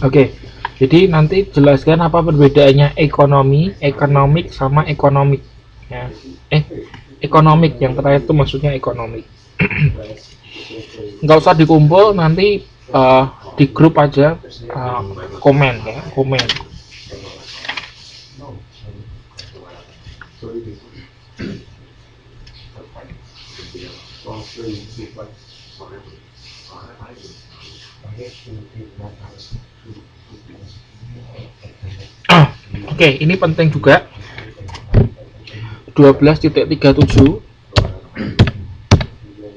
Oke, jadi nanti jelaskan apa perbedaannya ekonomi, economic sama ekonomik. Ya. Ekonomik yang terakhir itu maksudnya ekonomik. Nggak usah dikumpul, nanti di grup aja komen ya, komen. Oke, ini penting juga. 12.37.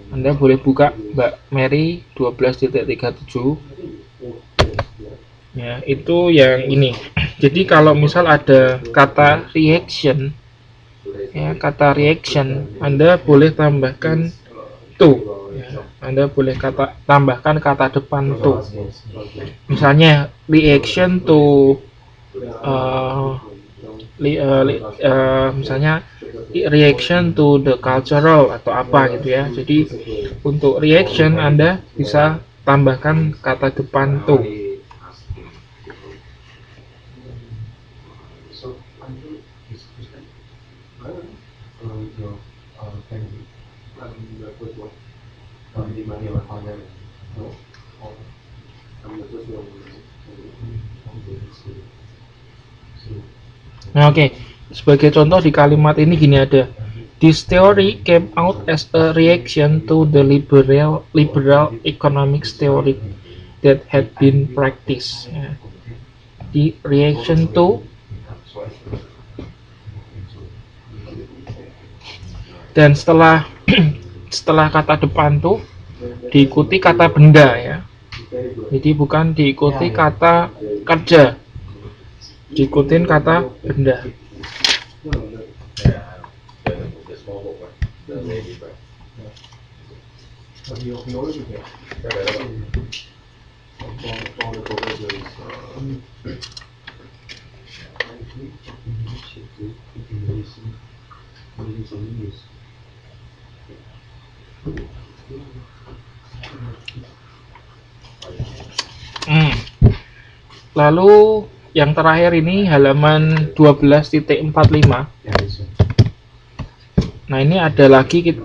Anda boleh buka Mbak Mary 12.37. Ya, itu yang ini. Jadi kalau misal ada kata reaction, ya, kata reaction, Anda boleh tambahkan to. Ya, Anda boleh tambahkan kata depan to. Misalnya reaction to misalnya reaction to the cultural atau apa gitu ya. Jadi untuk reaction Anda bisa tambahkan kata depan to. Nah, oke. Sebagai contoh di kalimat ini gini ada. This theory came out as a reaction to the liberal economics theory that had been practiced. Ya. Di reaction to dan setelah setelah kata depan tuh diikuti kata benda ya. Jadi bukan diikuti kata kerja, diikutin kata benda. Lalu yang terakhir ini halaman 12.45. Nah, ini ada lagi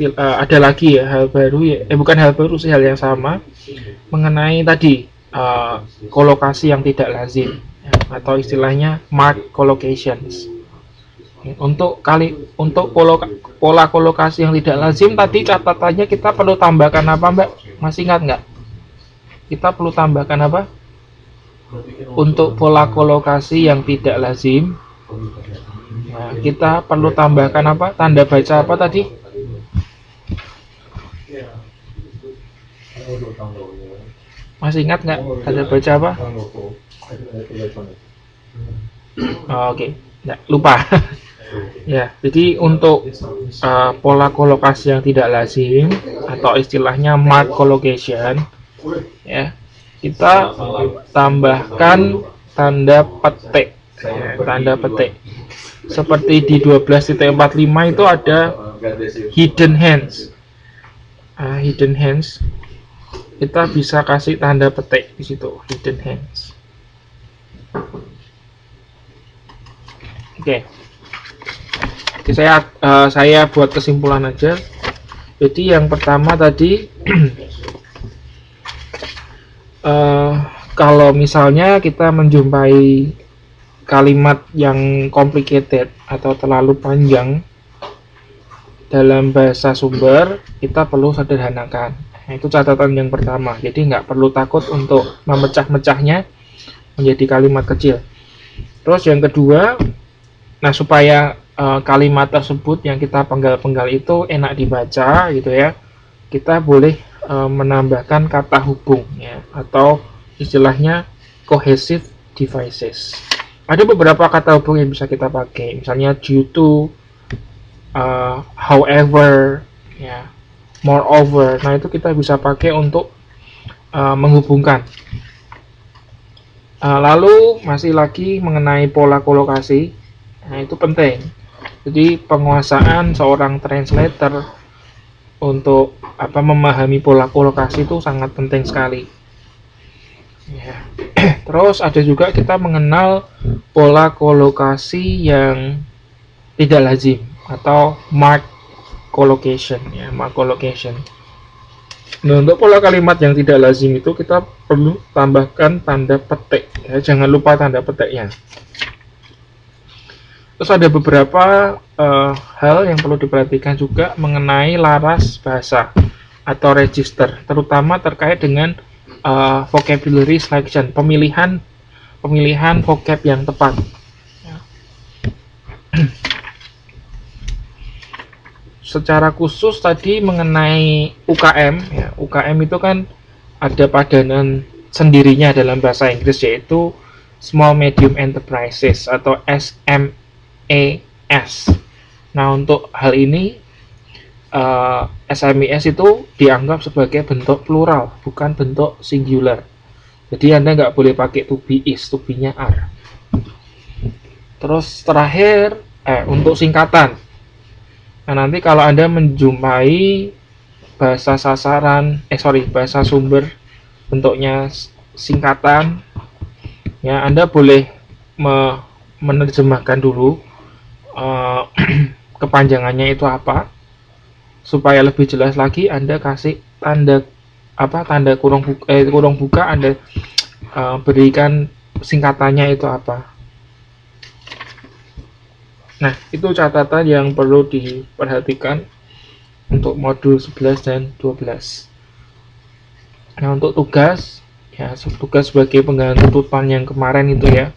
ada lagi ya hal baru ya, bukan hal baru sih, hal yang sama mengenai tadi kolokasi yang tidak lazim ya, atau istilahnya marked collocations. Untuk pola kolokasi yang tidak lazim tadi catatannya kita perlu tambahkan apa, Mbak? Masih ingat nggak? Kita perlu tambahkan apa? Untuk pola kolokasi yang tidak lazim, nah, kita perlu tambahkan apa? Tanda baca apa tadi? Masih ingat nggak? Tanda baca apa? Oke. Nggak, lupa. Ya, jadi untuk pola kolokasi yang tidak lazim atau istilahnya marked collocation, ya, kita tambahkan tanda petik. Ya, tanda petik. Seperti di 12.45 itu ada hidden hands. Hidden hands. Kita bisa kasih tanda petik di situ, hidden hands. Oke. Jadi saya buat kesimpulan aja. Jadi yang pertama tadi kalau misalnya kita menjumpai kalimat yang complicated atau terlalu panjang dalam bahasa sumber, kita perlu sederhanakan. Nah, itu catatan yang pertama. Jadi nggak perlu takut untuk memecah-mecahnya menjadi kalimat kecil. Terus yang kedua, nah supaya kalimat tersebut yang kita penggal-penggal itu enak dibaca gitu ya, kita boleh menambahkan kata hubung ya, atau istilahnya cohesive devices. Ada beberapa kata hubung yang bisa kita pakai, misalnya due to, however, ya, moreover. Nah, itu kita bisa pakai untuk menghubungkan. Lalu masih lagi mengenai pola kolokasi. Nah, itu penting. Jadi penguasaan seorang translator untuk memahami pola kolokasi itu sangat penting sekali. Ya. Terus ada juga kita mengenal pola kolokasi yang tidak lazim atau mark collocation, ya, mark collocation. Nah, untuk pola kalimat yang tidak lazim itu kita perlu tambahkan tanda petik, ya, jangan lupa tanda petiknya. Terus ada beberapa hal yang perlu diperhatikan juga mengenai laras bahasa atau register, terutama terkait dengan vocabulary selection, pemilihan vocab yang tepat. Secara khusus tadi mengenai UKM, ya, UKM itu kan ada padanan sendirinya dalam bahasa Inggris, yaitu Small Medium Enterprises atau SMES. Nah, untuk hal ini SMES itu dianggap sebagai bentuk plural, bukan bentuk singular. Jadi Anda nggak boleh pakai to be is, to be-nya are. Terus terakhir, untuk singkatan. Nah, nanti kalau Anda menjumpai bahasa sumber bentuknya singkatan, ya, Anda boleh menerjemahkan dulu kepanjangannya itu apa. Supaya lebih jelas lagi, Anda kasih tanda kurung buka, Anda berikan singkatannya itu apa. Nah, itu catatan yang perlu diperhatikan untuk modul 11 dan 12. Nah, untuk tugas, ya, tugas sebagai pengganti tutupan yang kemarin itu, ya,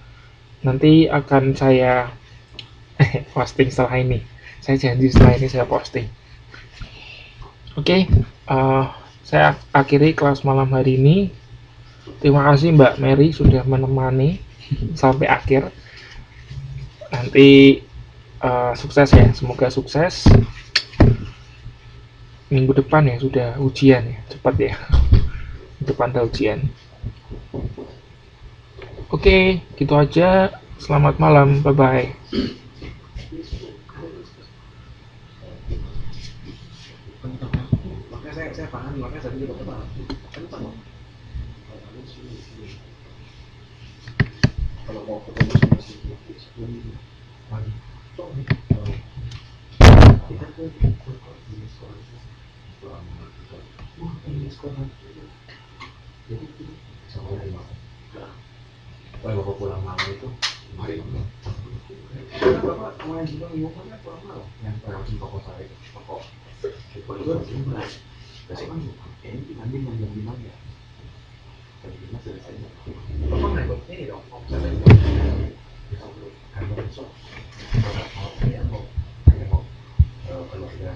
nanti akan saya posting setelah ini. Saya janji setelah ini saya posting. Oke, saya akhiri kelas malam hari ini. Terima kasih Mbak Mary sudah menemani sampai akhir. Nanti sukses ya, semoga sukses. Minggu depan ya sudah ujian ya, cepat ya. Minggu depan ada ujian. Oke, gitu aja. Selamat malam, bye-bye. Saya paham, makanya saya juga paham. Kalau mau ketemu sama si kita ke sekolah. Jadi sama kalau bapak pulang malam itu hari ini. Bapak kemarin juga ngomongnya pulang malam. Yang langsung toko saya, toko. Kalau itu besok kan ini nanti jam 5 ya. Jam 5 selesai. Bapak naik ini dong, saya kantor besok. Saya mau kalau sudah